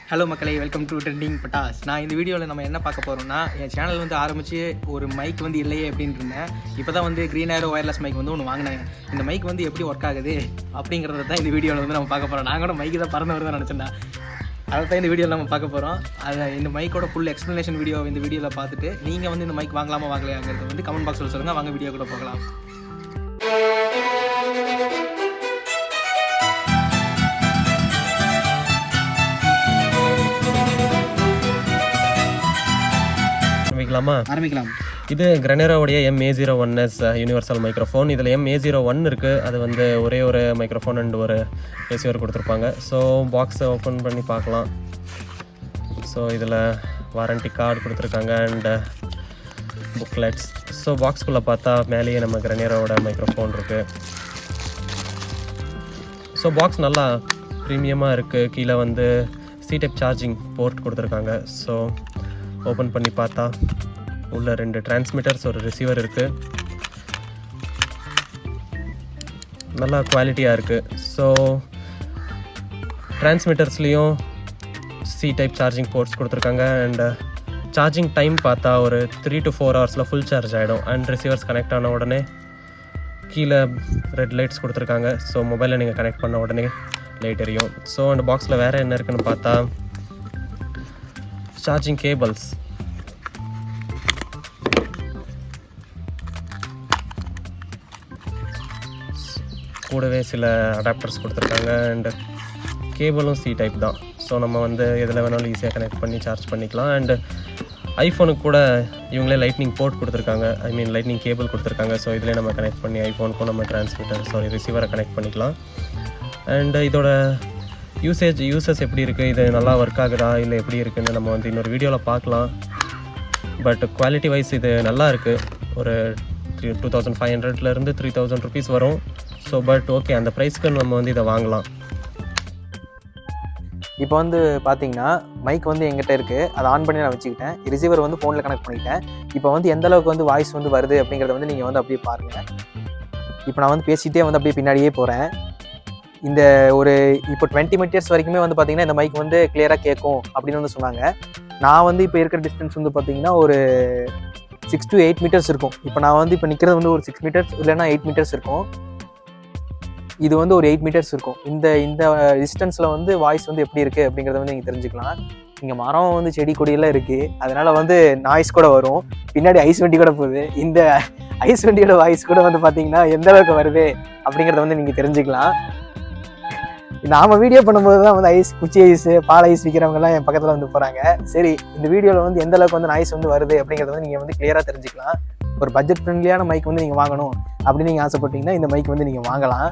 Hello மக்களே, welcome to trending பட்டாஸ். நான் இந்த வீடியோவில் நம்ம என்ன பார்க்க போகிறோம்னா, என் சேனல் வந்து ஆரம்பித்து ஒரு மைக் வந்து இல்லையே அப்படின்னு இருந்தேன். இப்போ தான் வந்து Grenaro ஒயர்லெஸ் மைக் வந்து ஒன்று வாங்கினேன். இந்த மைக் வந்து எப்படி ஒர்க் ஆகுது அப்படிங்கிறத தான் இந்த வீடியோவில் வந்து நம்ம பார்க்க போகிறோம். நான் கூட மைக்கு தான் பறந்து வருதான் நினச்சேன்டா. அதை தான் இந்த வீடியோவில் நம்ம பார்க்க போகிறோம். அதை இந்த மைக்கோட ஃபுல் எக்ஸ்ப்ளனேஷன் வீடியோ இந்த வீடியோவில் பார்த்துட்டு நீங்கள் வந்து இந்த மைக் வாங்கலாமா வாங்கலையாங்கிறது வந்து கமெண்ட் பாக்ஸில் சொல்லுங்கள். வாங்க வீடியோ கூட போகலாம். ஆரம்பிக்கலாம். இது Grenaro-உடைய MA01S யூனிவர்சல் மைக்ரோஃபோன். இதில் MA01 இருக்குது. அது வந்து ஒரே ஒரு மைக்ரோஃபோன் அண்ட் ஒரு ரிசீவர் கொடுத்துருப்பாங்க. ஸோ பாக்ஸை ஓப்பன் பண்ணி பார்க்கலாம். ஸோ இதில் வாரண்டி கார்டு கொடுத்துருக்காங்க அண்ட் புக்லெட்ஸ். ஸோ பாக்ஸ்குள்ளே பார்த்தா மேலேயே நம்ம Grenaro-ஓட மைக்ரோஃபோன் இருக்குது. ஸோ பாக்ஸ் நல்லா ப்ரீமியமாக இருக்குது. கீழே வந்து C-type சார்ஜிங் போர்ட் கொடுத்துருக்காங்க. ஸோ ஓப்பன் பண்ணி பார்த்தா உள்ள 2 டிரான்ஸ்மிட்டர்ஸ் ஒரு ரிசீவர் இருக்குது. நல்லா குவாலிட்டியாக இருக்குது. ஸோ டிரான்ஸ்மிட்டர்ஸ்லேயும் C-type சார்ஜிங் போர்ட்ஸ் கொடுத்துருக்காங்க அண்ட் சார்ஜிங் டைம் பார்த்தா ஒரு 3 to 4 hours ஃபுல் சார்ஜ் ஆகிடும். அண்ட் ரிசீவர்ஸ் கனெக்ட் ஆன உடனே கீழே ரெட் லைட்ஸ் கொடுத்துருக்காங்க. ஸோ மொபைலில் நீங்கள் கனெக்ட் பண்ண உடனே லைட் எரியும். ஸோ அந்த பாக்ஸில் வேறு என்ன இருக்குதுன்னு பார்த்தா சார்ஜிங் கேபிள்ஸ், கூடவே சில அடாப்டர்ஸ் கொடுத்துருக்காங்க அண்ட் கேபிளும் C-type தான். ஸோ நம்ம வந்து எதில் வேணாலும் ஈஸியாக கனெக்ட் பண்ணி சார்ஜ் பண்ணிக்கலாம். அண்டு ஐஃபோனுக்கு கூட இவங்களே லைட்னிங் போர்ட் கொடுத்துருக்காங்க, லைட்னிங் கேபிள் கொடுத்துருக்காங்க. ஸோ இதிலே நம்ம கனெக்ட் பண்ணி ஐஃபோனுக்கும் நம்ம டிரான்ஸ்மிட்டர் ரிசீவரை கனெக்ட் பண்ணிக்கலாம். அண்டு இதோட யூசஸ் எப்படி இருக்குது, இது நல்லா ஒர்க் ஆகுதா இல்லை எப்படி இருக்குதுன்னு நம்ம வந்து இன்னொரு வீடியோவில் பார்க்கலாம். பட் குவாலிட்டி வைஸ் இது நல்லா இருக்குது. ஒரு 2500 3000 rupees வரும். ஸோ பட் ஓகே, அந்த ப்ரைஸ்க்கு நம்ம வந்து இதை வாங்கலாம். இப்போ வந்து பார்த்தீங்கன்னா மைக் வந்து எங்கிட்ட இருக்குது. அதை ஆன் பண்ணி நான் வச்சுக்கிட்டேன். ரிசீவர் வந்து ஃபோனில் கனெக்ட் பண்ணிக்கிட்டேன். இப்போ வந்து எந்த அளவுக்கு வந்து வாய்ஸ் வந்து வருது அப்படிங்கிறத வந்து நீங்கள் வந்து அப்படியே பாருங்கள். இப்போ நான் வந்து பேசிகிட்டே வந்து அப்படியே பின்னாடியே போகிறேன். இந்த ஒரு இப்போ 20 meters வரைக்குமே வந்து பார்த்திங்கன்னா இந்த மைக் வந்து கிளியராக கேட்கும் அப்படின்னு வந்து சொன்னாங்க. நான் வந்து இப்போ இருக்கிற டிஸ்டன்ஸ் வந்து பார்த்திங்கன்னா ஒரு 6 to 8 meters இருக்கும். இப்போ நான் வந்து இப்போ நிற்கிறது வந்து ஒரு 6 meters இல்லைன்னா 8 meters இருக்கும். இது வந்து ஒரு 8 meters இருக்கும். இந்த டிஸ்டன்ஸில் வந்து வாய்ஸ் வந்து எப்படி இருக்குது அப்படிங்கிறத வந்து நீங்கள் தெரிஞ்சுக்கலாம். இங்கே மரம் வந்து செடி கொடியெல்லாம் இருக்குது, அதனால் வந்து நாய்ஸ் கூட வரும். பின்னாடி ஐஸ் வண்டி கூட போகுது. இந்த ஐஸ் வண்டியோட வாய்ஸ் கூட வந்து பார்த்திங்கன்னா எந்த அளவுக்கு வருது அப்படிங்கிறத வந்து நீங்கள் தெரிஞ்சுக்கலாம். நாம் வீடியோ பண்ணும்போது தான் வந்து குச்சி ஐஸ் பால் ஐஸ் விற்கிறவங்கலாம் என் பக்கத்தில் வந்து போகிறாங்க. சரி, இந்த வீடியோவில் வந்து எந்த அளவுக்கு வந்து நாய்ஸ் வந்து வருது அப்படிங்கிறத வந்து நீங்கள் வந்து கிளியராக தெரிஞ்சுக்கலாம். ஒரு பட்ஜெட் ஃப்ரெண்ட்லியான மைக் வந்து நீங்கள் வாங்கணும் அப்படின்னு நீங்கள் ஆசைப்பட்டீங்கன்னா இந்த மைக் வந்து நீங்கள் வாங்கலாம்.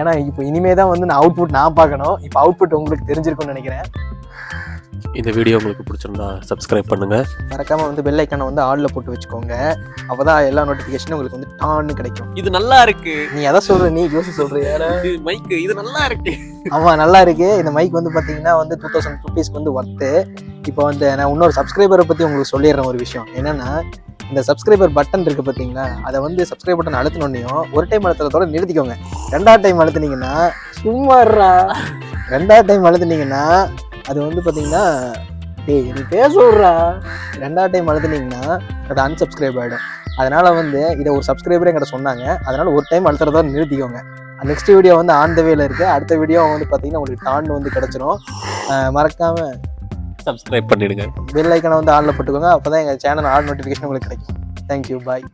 ஏன்னா இப்போ இனிமே தான் வந்து நான் பார்க்கணும். இப்போ அவுட்புட் உங்களுக்கு தெரிஞ்சிருக்கும்னு நினைக்கிறேன். இந்த வீடியோ உங்களுக்கு பிடிச்சிருந்தா சப்ஸ்கிரைப் பண்ணுங்கள். மறக்காமல் வந்து பெல் ஐக்கானை வந்து ஆல்ல போட்டு வச்சுக்கோங்க. அப்போ தான் எல்லா நோட்டிஃபிகேஷனும் உங்களுக்கு வந்து டான்னு கிடைக்கும். இது நல்லா இருக்கு. நீ எதை சொல்கிற, நீ யோசி சொல்கிற மைக் இது நல்லா இருக்கு. ஆமாம், நல்லா இருக்கு. இந்த மைக் வந்து பார்த்தீங்கன்னா வந்து 2000 rupees வந்து ஒர்த்து. இப்போ வந்து நான் இன்னொரு சப்ஸ்கிரைபரை பற்றி உங்களுக்கு சொல்லிடுறேன் ஒரு விஷயம். என்னென்னா, இந்த சப்ஸ்கிரைபர் பட்டன் இருக்குது பார்த்தீங்களா, அதை வந்து சப்ஸ்கிரைப் பட்டன் அழுத்தினோன்னையும் ஒரு டைம் அழுத்துறதோட நிறுத்திக்கோங்க. 2வது டைம் அழுத்துனீங்கன்னா சும்மாறா 2வது டைம் அழுத்துனீங்கன்னா அது வந்து பார்த்தீங்கன்னா நீ பேச விட்றா 2வது டைம் அழுத்துனீங்கன்னா அது அன்சப்ஸ்கிரைப் ஆகிடும். அதனால் வந்து இதை ஒரு சப்ஸ்கிரைபரே என்கிட்ட சொன்னாங்க. அதனால் ஒரு டைம் அழுத்துறதோட நிறுத்திக்கோங்க. நெக்ஸ்ட் வீடியோ வந்து ஆன் த வேல இருக்குது. அடுத்த வீடியோ வந்து பார்த்தீங்கன்னா உங்களுக்கு டான் வந்து கிடச்சிரும். மறக்காமல் சப்ஸ்கிரைப் பண்ணிடுங்க. பெல் ஐக்கானை வந்து ஆன்ல போட்டுக்கோங்க. அப்போ தான் எங்கள் சேனல் ஆல் நோட்டிஃபிகேஷன் உங்களுக்கு கிடைக்கும். தேங்க்யூ, பாய்.